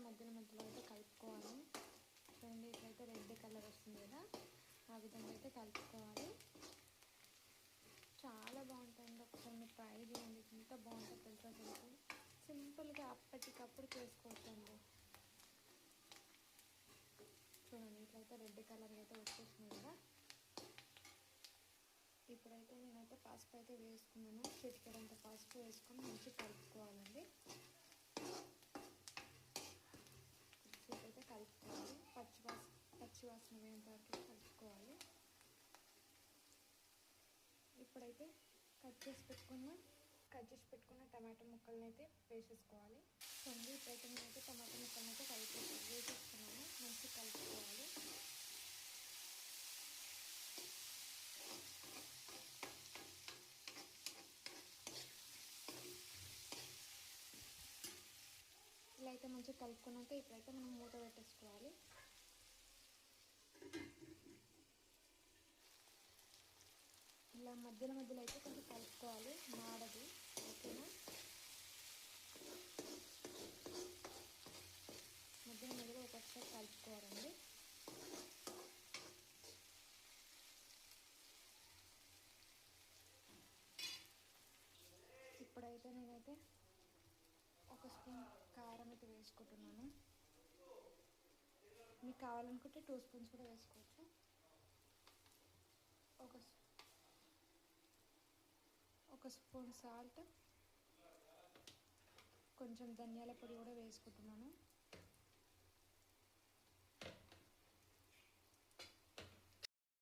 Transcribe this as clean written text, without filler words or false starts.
మధ్యలో మధ్యలో అయితే కలుపుకోవాలి. చూడండి ఇట్లయితే రెడ్ కలర్ వస్తుంది కదా, ఆ విధంగా అయితే కలుపుకోవాలి. చాలా బాగుంటుంది, ఒకసారి మీరు ట్రై చేయండి. ఎంత బాగుంటుంది తెలుసా అసలు. సింపుల్గా అప్పటికప్పుడు చేసుకోవచ్చండి. చూడండి ఇట్లయితే రెడ్ కలర్ అయితే వచ్చేసినాయి కదా. ఇప్పుడైతే నేనైతే పసుపు అయితే వేసుకున్నాను. చిటికెడంత పసుపు వేసుకొని మంచిగా కలుపుకోవాలండి. అయితే కలుపుకోవాలి. పచ్చివాసన వేయంత వరకు కలుపుకోవాలి. ఇప్పుడైతే కట్ చేసి పెట్టుకున్న టమాటా ముక్కలను అయితే వేసేసుకోవాలి. చూడండి ఇప్పుడైతే నేనైతే టమాటా ముక్కలను అయితే వేసేసుకున్నాను. మంచిగా కలుపుకోవాలి. ఇలా అయితే మంచిగా కలుపుకున్నాక ఇప్పుడైతే మనం మూత పెట్టేసుకోవాలి. ఇలా మధ్యలో అయితే కొంచెం కలుపుకోవాలి, మాడదు. ఓకేనా, మధ్యలో ఒక్కొక్కసారి కలుపుకోవాలండి. ఇప్పుడైతే నేనైతే 1 స్పూన్ కారం అయితే వేసుకుంటున్నాను. మీకు కావాలనుకుంటే 2 స్పూన్స్ కూడా వేసుకోవచ్చు. ఒక స్పూన్ సాల్ట్, కొంచెం ధనియాల పొడి కూడా వేసుకుంటున్నాను.